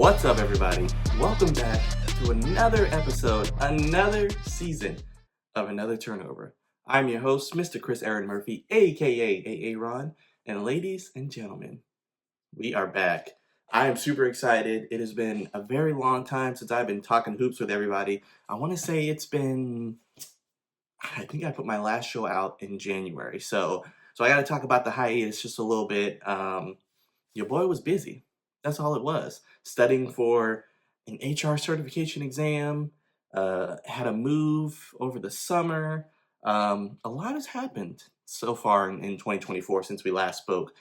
What's up, everybody? Welcome back to another episode, another season of Another Turnover. I'm your host, Mr. Chris Aaron Murphy, aka Ron, and ladies and gentlemen, we are back. I am super excited. It has been a very long time since I've been talking hoops with everybody. I want to say I think I put my last show out in January. So I got to talk about the hiatus just a little bit. Your boy was busy. That's all it was. Studying for an HR certification exam, had a move over the summer. A lot has happened so far in 2024 since we last spoke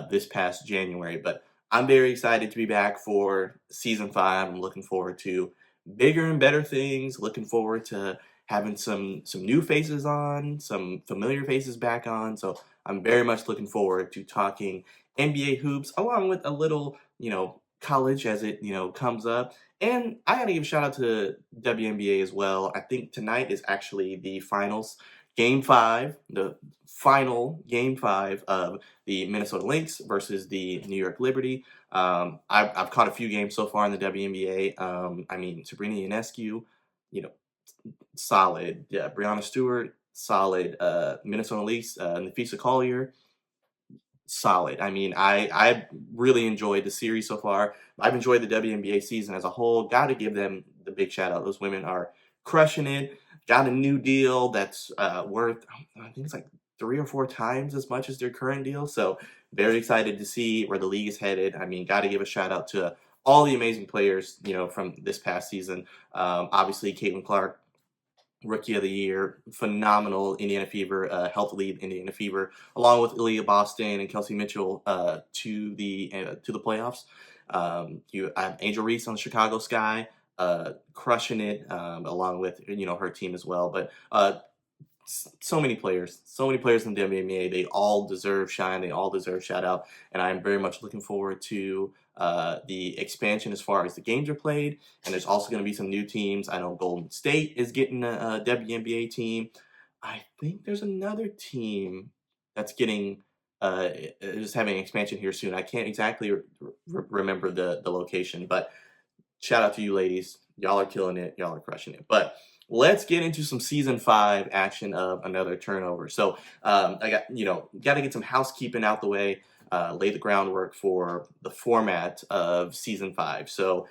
this past January. But I'm very excited to be back for season 5. I'm looking forward to bigger and better things. Looking forward to having some new faces on, some familiar faces back on. So I'm very much looking forward to talking NBA hoops, along with a little, college as it, comes up. And I gotta give a shout out to WNBA as well. I think tonight is actually the finals, game 5, the final game 5 of the Minnesota Lynx versus the New York Liberty. I've caught a few games so far in the WNBA. Sabrina Ionescu, solid. Yeah, Breanna Stewart, solid. Minnesota Lynx, Nafisa Collier, solid. I really enjoyed the series so far. I've enjoyed the WNBA season as a whole. Got to give them the big shout out. Those women are crushing it. Got a new deal that's worth, I think it's like 3 or 4 times as much as their current deal. So very excited to see where the league is headed. Got to give a shout out to all the amazing players, from this past season. Obviously, Caitlin Clark, Rookie of the Year, phenomenal Indiana Fever, helped lead Indiana Fever along with Aaliyah Boston and Kelsey Mitchell to the playoffs. You have Angel Reese on the Chicago Sky, crushing it, along with her team as well. But so many players in the WNBA. They all deserve shine. They all deserve shout out. And I'm very much looking forward to the expansion as far as the games are played. And there's also going to be some new teams. I know Golden State is getting a WNBA team. I think there's another team that's getting just having an expansion here soon. I can't exactly remember the location, but shout out to you ladies. Y'all are killing it. Y'all are crushing it. But let's get into some season 5 action of Another Turnover. So I got to get some housekeeping out the way, lay the groundwork for the format of season 5. So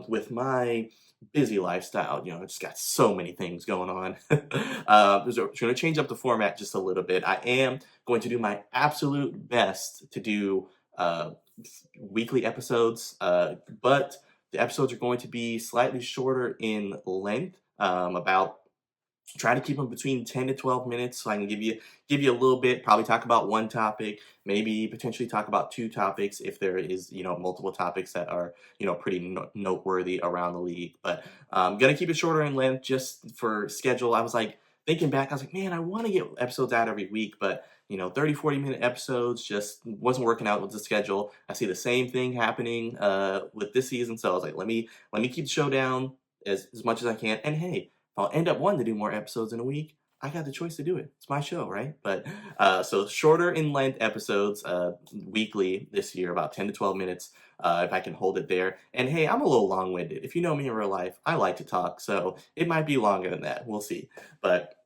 with my busy lifestyle, I just got so many things going on. We're going to change up the format just a little bit. I am going to do my absolute best to do weekly episodes, but the episodes are going to be slightly shorter in length. About try to keep them between 10 to 12 minutes so I can give you a little bit, probably talk about one topic, maybe potentially talk about 2 topics if there is, multiple topics that are, pretty noteworthy around the league. But I'm going to keep it shorter in length just for schedule. I was like, thinking back, I was like, man, I want to get episodes out every week, but 30, 40-minute episodes just wasn't working out with the schedule. I see the same thing happening with this season. So I was like, let me keep the show down as much as I can. And hey, if I'll end up wanting to do more episodes in a week, I got the choice to do it. It's my show, right? But so shorter in length episodes weekly this year, about 10 to 12 minutes, if I can hold it there. And hey, I'm a little long-winded. If you know me in real life, I like to talk, so it might be longer than that. We'll see. But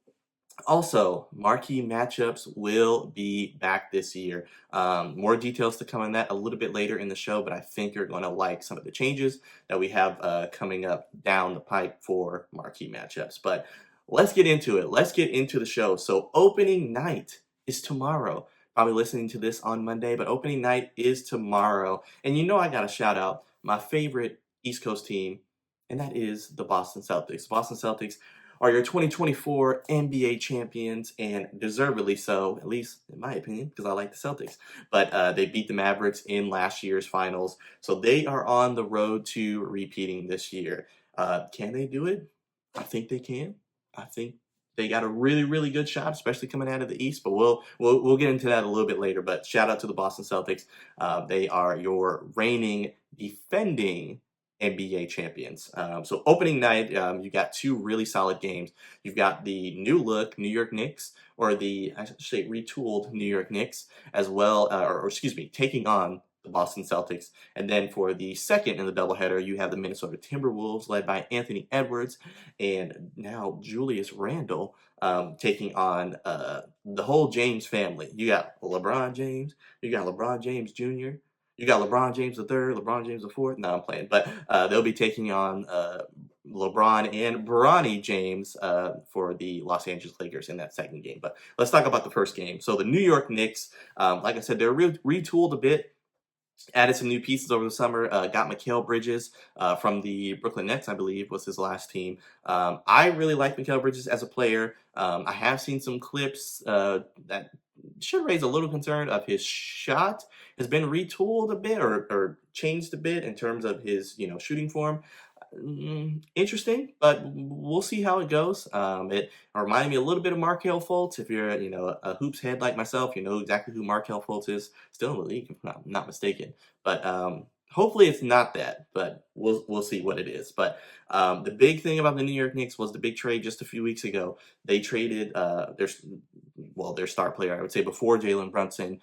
also, Marquee Matchups will be back this year. More details to come on that a little bit later in the show, but I think you're going to like some of the changes that we have coming up down the pipe for Marquee Matchups. But let's get into it. Let's get into the show. So opening night is tomorrow. Probably listening to this on Monday, but opening night is tomorrow. And I got to shout out my favorite East Coast team, and that is the Boston Celtics. Boston Celtics are your 2024 NBA champions, and deservedly so, at least in my opinion, because I like the Celtics. But they beat the Mavericks in last year's finals, so they are on the road to repeating this year. Can they do it? I think they can. I think they got a really, really good shot, especially coming out of the East. But we'll get into that a little bit later. But shout out to the Boston Celtics. They are your reigning, defending NBA champions. So opening night, you got 2 really solid games. You've got the new look New York Knicks, or I should say retooled New York Knicks, as well, or excuse me, taking on the Boston Celtics. And then for the second in the doubleheader, you have the Minnesota Timberwolves led by Anthony Edwards and now Julius Randle taking on the whole James family. You got LeBron James, you got LeBron James Jr., you got LeBron James the third, LeBron James the fourth. No, I'm playing, but they'll be taking on LeBron and Bronny James for the Los Angeles Lakers in that second game. But let's talk about the first game. So the New York Knicks, like I said, they're retooled a bit. Added some new pieces over the summer. Got Mikal Bridges from the Brooklyn Nets, I believe, was his last team. I really like Mikal Bridges as a player. I have seen some clips that should raise a little concern of his shot has been retooled a bit or changed a bit in terms of his shooting form. Interesting, but we'll see how it goes. It reminded me a little bit of Markelle Fultz. If you're a hoops head like myself, you know exactly who Markelle Fultz is. Still in the league, if I'm not mistaken. But hopefully it's not that. But we'll see what it is. But the big thing about the New York Knicks was the big trade just a few weeks ago. They traded their star player, I would say, before Jalen Brunson,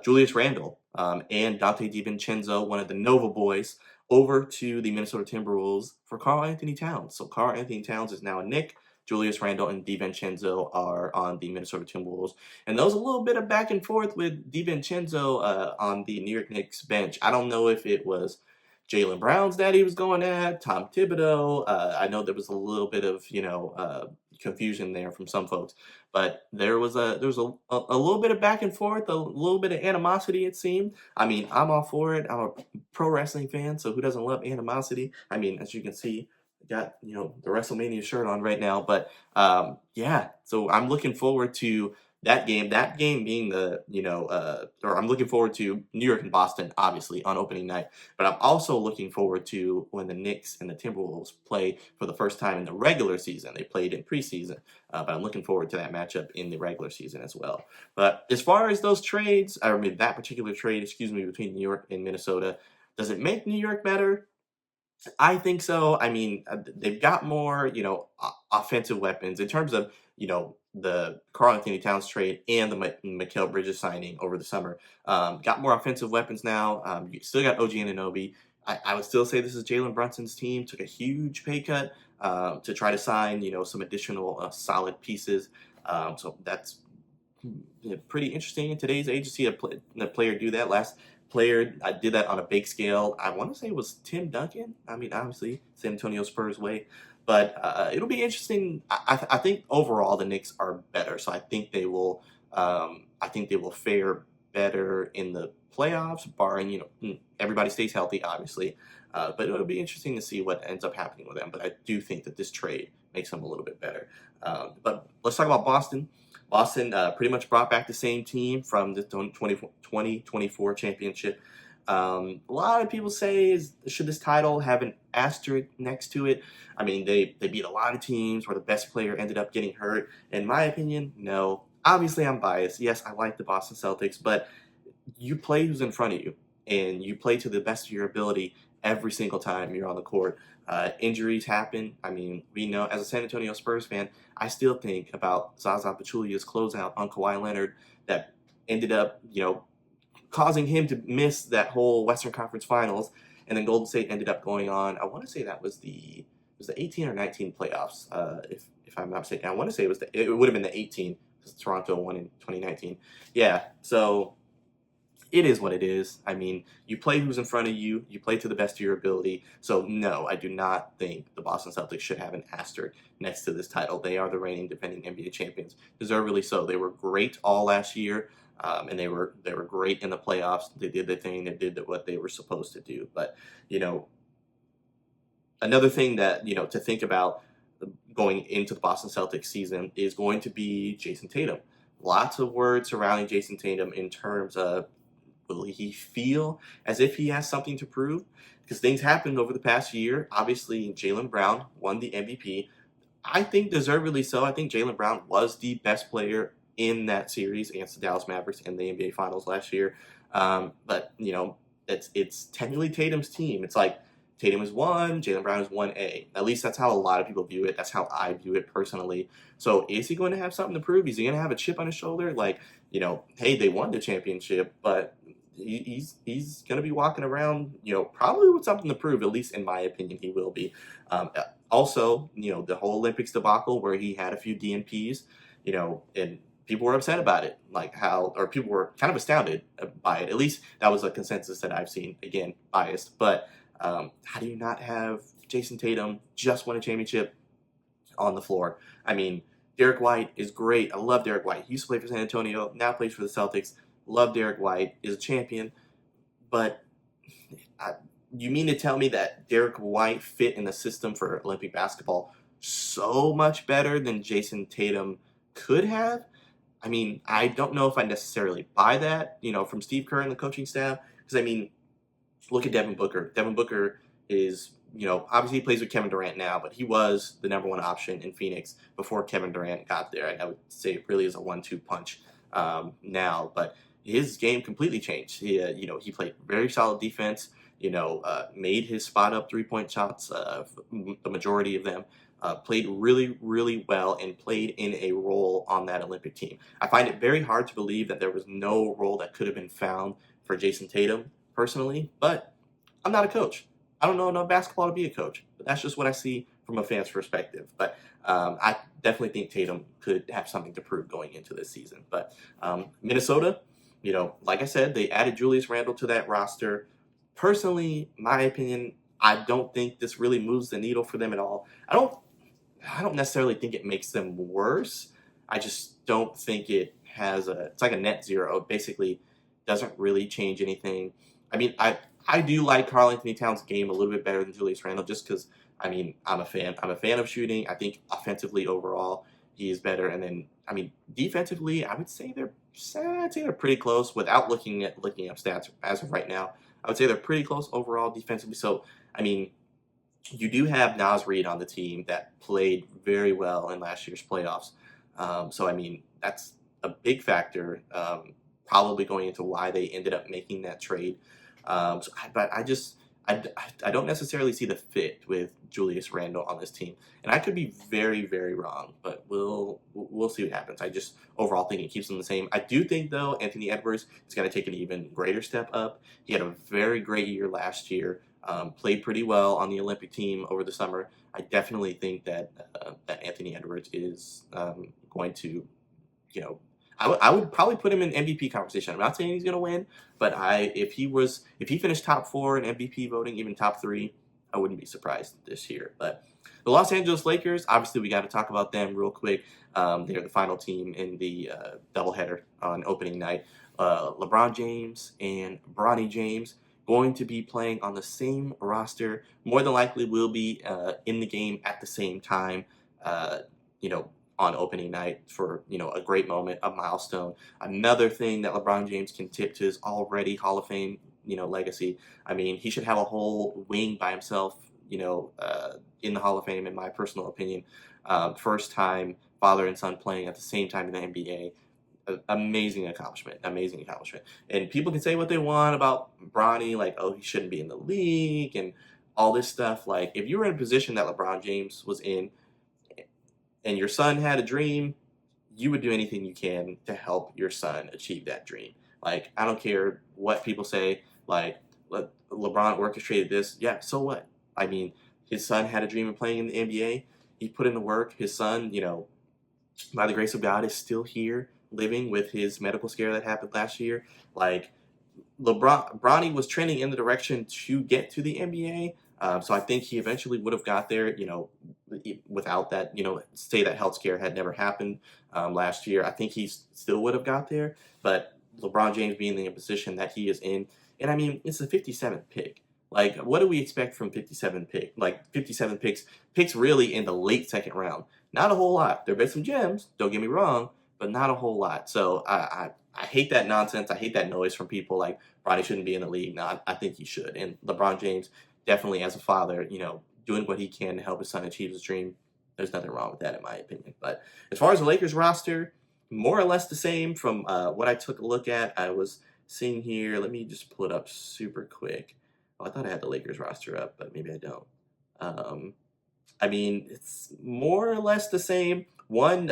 Julius Randle, and Dante DiVincenzo, one of the Nova boys, over to the Minnesota Timberwolves for Karl-Anthony Towns. So Karl-Anthony Towns is now a Knick. Julius Randle and DiVincenzo are on the Minnesota Timberwolves. And there was a little bit of back and forth with DiVincenzo on the New York Knicks bench. I don't know if it was Jaylen Brown's dad he was going at, Tom Thibodeau. I know there was a little bit of, confusion there from some folks. But there was a little bit of back and forth, a little bit of animosity, it seemed. I mean, I'm all for it. I'm a pro wrestling fan, so who doesn't love animosity? I mean, as you can see, got the WrestleMania shirt on right now. But yeah, so I'm looking forward to that game. That game being or I'm looking forward to New York and Boston, obviously, on opening night. But I'm also looking forward to when the Knicks and the Timberwolves play for the first time in the regular season. They played in preseason, but I'm looking forward to that matchup in the regular season as well. But as far as those trades, that particular trade, between New York and Minnesota, does it make New York better? I think so. I mean, they've got more, offensive weapons in terms of, the Karl-Anthony Towns trade and the Mikal Bridges signing over the summer. Got more offensive weapons now. You still got OG Anunoby. I would still say this is Jalen Brunson's team. Took a huge pay cut to try to sign, some additional solid pieces. So that's pretty interesting in today's age to see a player do that. Last player I did that on a big scale, I want to say it was Tim Duncan. I mean, obviously San Antonio Spurs way, but it'll be interesting. I think overall the Knicks are better, so I think they will fare better in the playoffs, barring everybody stays healthy, obviously. But it'll be interesting to see what ends up happening with them. But I do think that this trade makes them a little bit better. But let's talk about Boston. Boston pretty much brought back the same team from the 2024 championship. A lot of people say, should this title have an asterisk next to it? I mean, they beat a lot of teams where the best player ended up getting hurt. In my opinion, no. Obviously, I'm biased. Yes, I like the Boston Celtics, but you play who's in front of you, and you play to the best of your ability every single time you're on the court. Injuries happen. I mean, we know, as a San Antonio Spurs fan, I still think about Zaza Pachulia's closeout on Kawhi Leonard that ended up, causing him to miss that whole Western Conference Finals, and then Golden State ended up going on. I want to say that was the 18 or 19 playoffs, if I'm not mistaken. I want to say it would have been the 18 because Toronto won in 2019. Yeah, so it is what it is. I mean, you play who's in front of you. You play to the best of your ability. So, no, I do not think the Boston Celtics should have an asterisk next to this title. They are the reigning defending NBA champions. Deservedly so. They were great all last year, and they were great in the playoffs. They did the thing. They did what they were supposed to do. But, another thing that, to think about going into the Boston Celtics season is going to be Jason Tatum. Lots of words surrounding Jason Tatum in terms of, will he feel as if he has something to prove? Because things happened over the past year. Obviously, Jaylen Brown won the MVP. I think deservedly so. I think Jaylen Brown was the best player in that series against the Dallas Mavericks in the NBA Finals last year. But, it's technically Tatum's team. It's like Tatum is 1, Jaylen Brown is 1A. At least that's how a lot of people view it. That's how I view it personally. So is he going to have something to prove? Is he going to have a chip on his shoulder? Like, hey, they won the championship, but he's going to be walking around, probably with something to prove. At least in my opinion, he will be. Also, the whole Olympics debacle where he had a few DNPs, and people were upset about it, or people were kind of astounded by it. At least that was a consensus that I've seen. Again, biased, but how do you not have Jason Tatum just win a championship on the floor? I mean, Derek White is great. I love Derek White. He used to play for San Antonio, now plays for the Celtics. Love Derek White, is a champion. But you mean to tell me that Derek White fit in the system for Olympic basketball so much better than Jason Tatum could have? I mean, I don't know if I necessarily buy that, from Steve Kerr and the coaching staff. Because, I mean, look at Devin Booker. Devin Booker is, obviously he plays with Kevin Durant now, but he was the number one option in Phoenix before Kevin Durant got there. And I would say it really is a 1-2 punch now. But his game completely changed. He played very solid defense, made his spot up 3-point shots, the majority of them. Played really, really well and played in a role on that Olympic team. I find it very hard to believe that there was no role that could have been found for Jason Tatum personally, but I'm not a coach. I don't know enough basketball to be a coach, but that's just what I see from a fan's perspective. But I definitely think Tatum could have something to prove going into this season. But Minnesota, like I said, they added Julius Randle to that roster. Personally, my opinion, I don't think this really moves the needle for them at all. I don't necessarily think it makes them worse. I just don't think it's like a net zero. It basically doesn't really change anything. I mean, I do like Karl Anthony Towns' game a little bit better than Julius Randle just because, I mean, I'm a fan. I'm a fan of shooting. I think offensively overall, he is better. And then, I mean, defensively, I would say they're pretty close without looking up stats as of right now. I would say they're pretty close overall defensively. So, I mean, you do have Naz Reid on the team that played very well in last year's playoffs. So, I mean, that's a big factor, probably going into why they ended up making that trade. But I don't necessarily see the fit with Julius Randle on this team, and I could be very, very wrong. But we'll see what happens. I just overall think it keeps them the same. I do think though Anthony Edwards is going to take an even greater step up. He had a very great year last year. Played pretty well on the Olympic team over the summer. I definitely think that Anthony Edwards is going to, I would probably put him in MVP conversation. I'm not saying he's going to win, but if he finished top 4 in MVP voting, even top 3, I wouldn't be surprised this year. But the Los Angeles Lakers, obviously, we got to talk about them real quick. They're the final team in the doubleheader on opening night. LeBron James and Bronny James going to be playing on the same roster. More than likely will be in the game at the same time, on opening night for, a great moment, a milestone. Another thing that LeBron James can tip to his already Hall of Fame, legacy. I mean, he should have a whole wing by himself, in the Hall of Fame, in my personal opinion. First time father and son playing at the same time in the NBA. Amazing accomplishment. And people can say what they want about Bronny, like, oh, he shouldn't be in the league and all this stuff. Like, if you were in a position that LeBron James was in and your son had a dream, you would do anything you can to help your son achieve that dream. Like, I don't care what people say, like, LeBron orchestrated this. Yeah, so what? I mean, his son had a dream of playing in the NBA. He put in the work. His son, by the grace of God, is still here living with his medical scare that happened last year. Like, Bronny was trending in the direction to get to the NBA. So I think he eventually would have got there, without that, say that health scare had never happened last year. I think he still would have got there. But LeBron James being in a position that he is in, and I mean, it's the 57th pick. Like, what do we expect from 57 picks really in the late second round? Not a whole lot. There have been some gems, don't get me wrong, but not a whole lot. So I hate that nonsense. I hate that noise from people like Bronny shouldn't be in the league. No, I think he should. And LeBron James, definitely as a father, doing what he can to help his son achieve his dream. There's nothing wrong with that in my opinion. But as far as the Lakers roster, more or less the same from what I took a look at. I was seeing here. Let me just pull it up super quick. Oh, I thought I had the Lakers roster up, but maybe I don't. I mean, it's more or less the same. One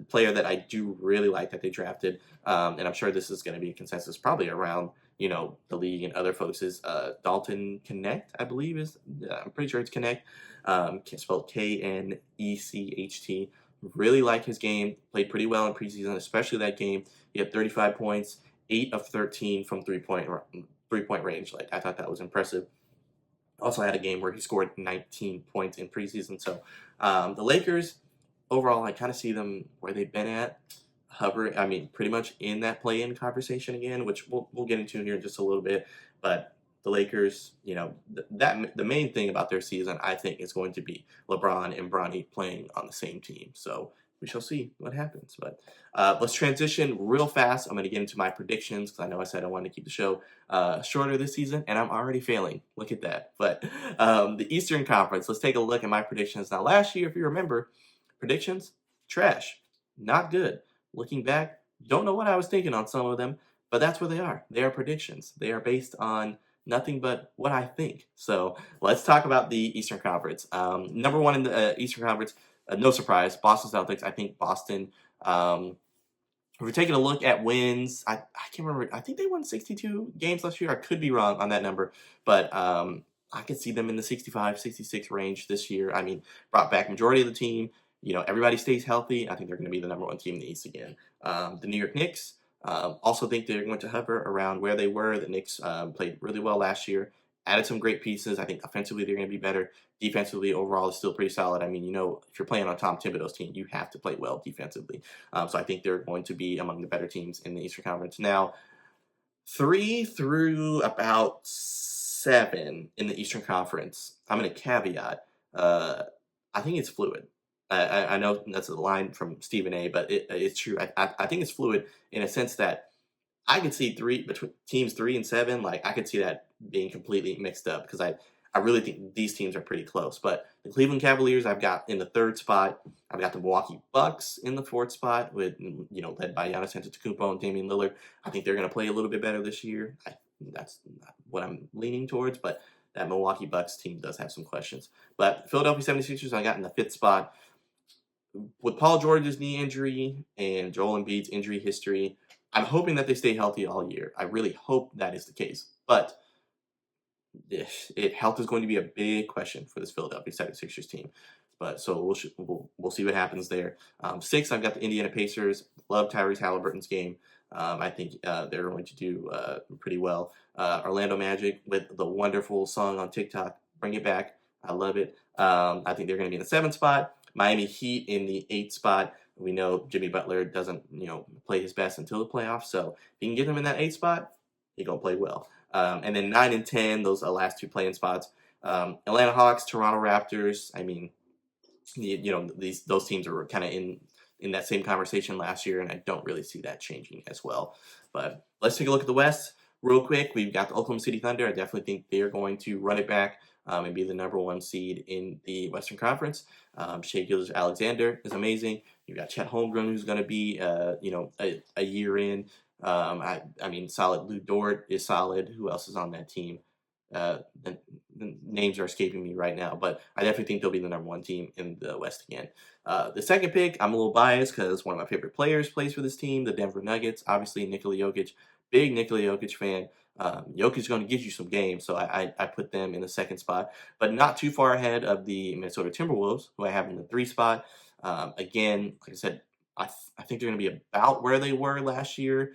player that I do really like that they drafted, and I'm sure this is going to be a consensus probably around, the league and other folks' Dalton Connect, I believe I'm pretty sure it's Connect, spelled Knecht. Really like his game, played pretty well in preseason, especially that game. He had 35 points, 8 of 13 from three-point range. Like, I thought that was impressive. Also had a game where he scored 19 points in preseason. So the Lakers, overall, I kind of see them where they've been at, hovering. I mean, pretty much in that play-in conversation again, which we'll get into here in just a little bit. But the Lakers, the main thing about their season, I think, is going to be LeBron and Bronny playing on the same team. So we shall see what happens. But let's transition real fast. I'm going to get into my predictions because I know I said I wanted to keep the show shorter this season, and I'm already failing. Look at that. But the Eastern Conference, let's take a look at my predictions. Now, last year, if you remember, predictions, trash, not good. Looking back, don't know what I was thinking on some of them, but that's where they are. They are predictions. They are based on nothing but what I think. So let's talk about the Eastern Conference. Number one in the Eastern Conference, no surprise, Boston Celtics. I think Boston, if we're taking a look at wins, I can't remember. I think they won 62 games last year. I could be wrong on that number, but I could see them in the 65, 66 range this year. I mean, brought back majority of the team. Everybody stays healthy. I think they're going to be the number one team in the East again. The New York Knicks, also think they're going to hover around where they were. The Knicks played really well last year. Added some great pieces. I think offensively they're going to be better. Defensively, overall, is still pretty solid. I mean, if you're playing on Tom Thibodeau's team, you have to play well defensively. So I think they're going to be among the better teams in the Eastern Conference. Now, 3 through about 7 in the Eastern Conference, I'm going to caveat. I think it's fluid. I know that's a line from Stephen A., but it's true. I think it's fluid in a sense that I could see between teams 3 and 7. Like, I could see that being completely mixed up because I really think these teams are pretty close. But the Cleveland Cavaliers, I've got in the 3rd spot. I've got the Milwaukee Bucks in the 4th spot with, led by Giannis Antetokounmpo and Damian Lillard. I think they're going to play a little bit better this year. That's not what I'm leaning towards, but that Milwaukee Bucks team does have some questions. But Philadelphia 76ers, I got in the 5th spot. With Paul George's knee injury and Joel Embiid's injury history, I'm hoping that they stay healthy all year. I really hope that is the case. But health is going to be a big question for this Philadelphia 76ers team. But so we'll see what happens there. 6, I've got the Indiana Pacers. Love Tyrese Halliburton's game. I think they're going to do pretty well. Orlando Magic with the wonderful song on TikTok, Bring It Back. I love it. I think they're going to be in the 7th spot. Miami Heat in the 8th spot. We know Jimmy Butler doesn't, play his best until the playoffs. So if you can get him in that 8th spot, he's going to play well. And then 9 and 10, those are last 2 playing spots. Atlanta Hawks, Toronto Raptors. I mean, those teams are kind of in that same conversation last year, and I don't really see that changing as well. But let's take a look at the West real quick. We've got the Oklahoma City Thunder. I definitely think they're going to run it back and be the number 1 seed in the Western Conference. Shai Gilgeous-Alexander is amazing. You've got Chet Holmgren, who's going to be, a year in. I mean, solid. Lou Dort is solid. Who else is on that team? The names are escaping me right now, but I definitely think they'll be the number 1 team in the West again. The second pick, I'm a little biased because one of my favorite players plays for this team, the Denver Nuggets. Obviously, Nikola Jokic, big Nikola Jokic fan. Jokic is going to get you some games, so I put them in the 2nd spot, but not too far ahead of the Minnesota Timberwolves, who I have in the 3 spot. Again, like I said, I think they're going to be about where they were last year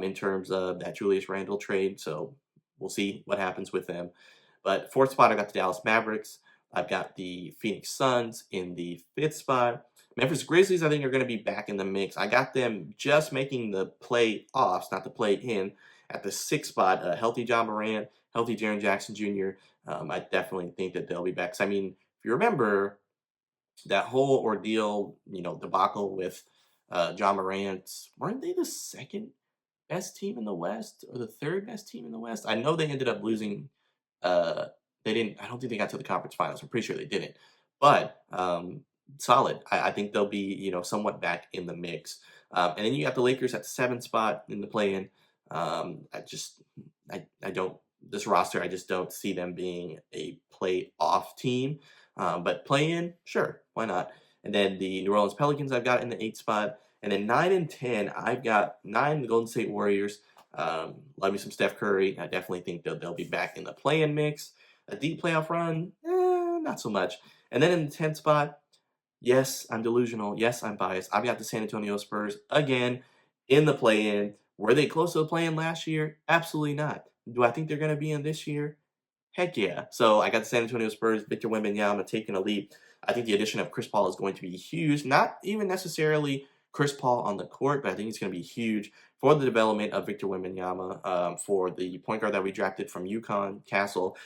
in terms of that Julius Randle trade, so we'll see what happens with them. But 4th spot, I got the Dallas Mavericks. I've got the Phoenix Suns in the 5th spot. Memphis Grizzlies, I think, are going to be back in the mix. I got them just making the playoffs, not the play-in, at the 6th spot. Healthy John Morant, healthy Jaren Jackson Jr. I definitely think that they'll be back. I mean, if you remember that whole ordeal, debacle with John Morant, weren't they the 2nd best team in the West or the 3rd best team in the West? I know they ended up losing. They didn't. I don't think they got to the conference finals. I'm pretty sure they didn't. But solid. I think they'll be somewhat back in the mix. And then you got the Lakers at the 7th spot in the play-in. I don't. This roster, I just don't see them being a playoff team. But play-in, sure, why not? And then the New Orleans Pelicans, I've got in the 8th spot. And then 9 and 10, I've got 9, the Golden State Warriors. Love me some Steph Curry. I definitely think they'll be back in the play-in mix. A deep playoff run, not so much. And then in the 10th spot, yes, I'm delusional. Yes, I'm biased. I've got the San Antonio Spurs again in the play-in. Were they close to the play-in last year? Absolutely not. Do I think they're going to be in this year? Heck yeah. So I got the San Antonio Spurs, Victor Wembanyama taking a leap. I think the addition of Chris Paul is going to be huge. Not even necessarily Chris Paul on the court, but I think it's going to be huge for the development of Victor Wembanyama, for the point guard that we drafted from UConn, Castle,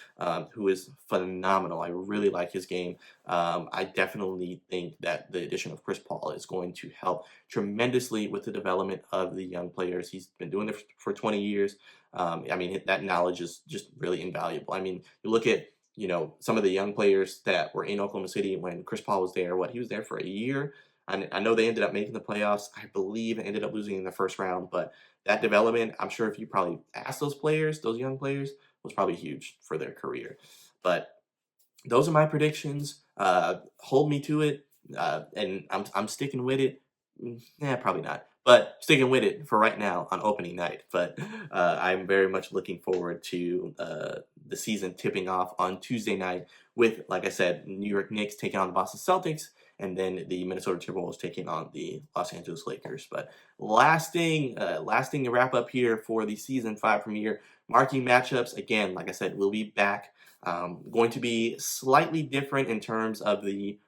who is phenomenal. I really like his game. I definitely think that the addition of Chris Paul is going to help tremendously with the development of the young players. He's been doing it for 20 years. I mean, that knowledge is just really invaluable. I mean, you look at, some of the young players that were in Oklahoma City when Chris Paul was there. He was there for a year. I know they ended up making the playoffs. I believe it ended up losing in the first round, but that development, I'm sure if you probably asked those players, those young players, was probably huge for their career. But those are my predictions. Hold me to it, and I'm sticking with it. Probably not, but sticking with it for right now on opening night. But I'm very much looking forward to the season tipping off on Tuesday night with, like I said, New York Knicks taking on the Boston Celtics, and then the Minnesota Timberwolves taking on the Los Angeles Lakers. But last thing to wrap up here for the season 5 premiere, Marquee Matchups. Again, like I said, we'll be back. Going to be slightly different in terms of the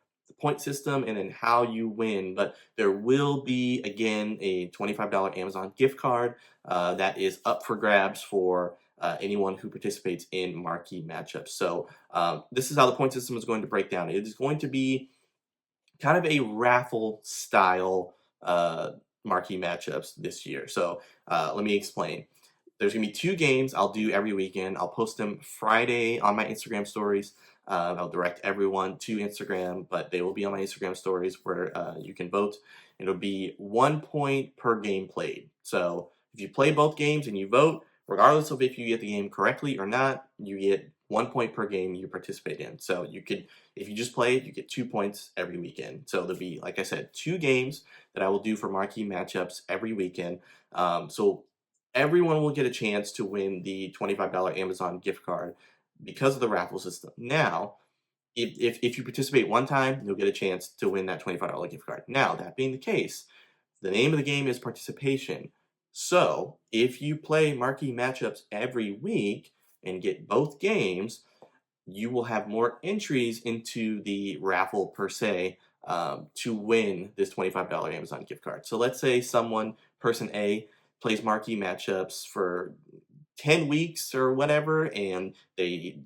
point system and then how you win, but there will be, again, a $25 Amazon gift card that is up for grabs for anyone who participates in Marquee Matchups. So this is how the point system is going to break down. It is going to be kind of a raffle style Marquee Matchups this year. So let me explain. There's going to be 2 games I'll do every weekend. I'll post them Friday on my Instagram stories. I'll direct everyone to Instagram, but they will be on my Instagram stories where you can vote. It'll be 1 point per game played. So if you play both games and you vote, regardless of if you get the game correctly or not, you get 1 point per game you participate in. So you could, if you just play it, you get 2 points every weekend. So there'll be, like I said, 2 games that I will do for Marquee Matchups every weekend. So everyone will get a chance to win the $25 Amazon gift card because of the raffle system. Now, if you participate one time, you'll get a chance to win that $25 gift card. Now, that being the case, the name of the game is participation. So if you play Marquee Matchups every week and get both games, you will have more entries into the raffle per se to win this $25 Amazon gift card. So let's say person A, plays Marquee Matchups for 10 weeks or whatever, and they,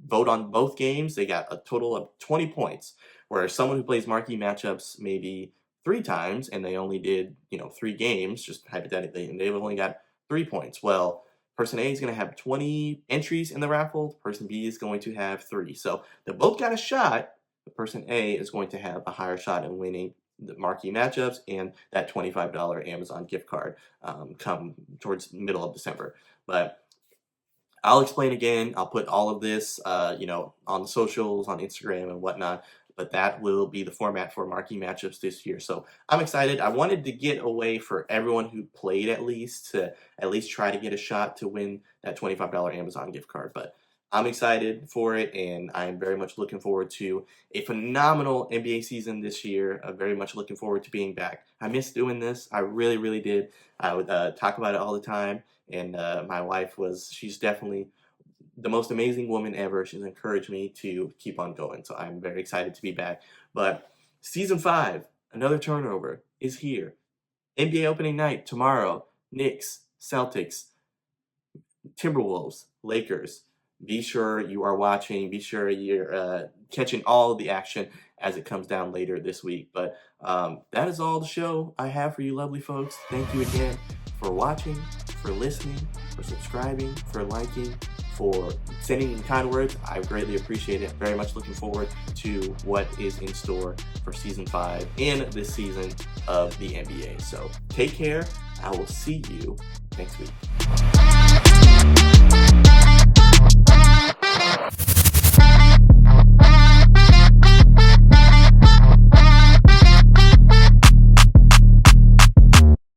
vote on both games. They got a total of 20 points. Whereas someone who plays Marquee Matchups maybe 3 times and they only did, 3 games, just hypothetically, and they've only got 3 points. Well, person A is going to have 20 entries in the raffle. Person B is going to have 3. So they both got a shot. The person A is going to have a higher shot in winning the Marquee Matchups and that $25 Amazon gift card come towards the middle of December. But I'll explain again. I'll put all of this, on the socials, on Instagram and whatnot. But that will be the format for Marquee Matchups this year. So I'm excited. I wanted to get a way for everyone who played to at least try to get a shot to win that $25 Amazon gift card. But I'm excited for it, and I'm very much looking forward to a phenomenal NBA season this year. I'm very much looking forward to being back. I miss doing this. I really, really did. I would talk about it all the time, and my wife she's definitely the most amazing woman ever. She's encouraged me to keep on going, so I'm very excited to be back. But Season 5, Another Turnover, is here. NBA opening night tomorrow. Knicks, Celtics, Timberwolves, Lakers. Be sure you are watching. Be sure you're catching all of the action as it comes down later this week. But that is all the show I have for you lovely folks. Thank you again for watching, for listening, for subscribing, for liking, for sending in kind words. I greatly appreciate it. Very much looking forward to what is in store for Season 5 and this season of the NBA. So take care. I will see you next week.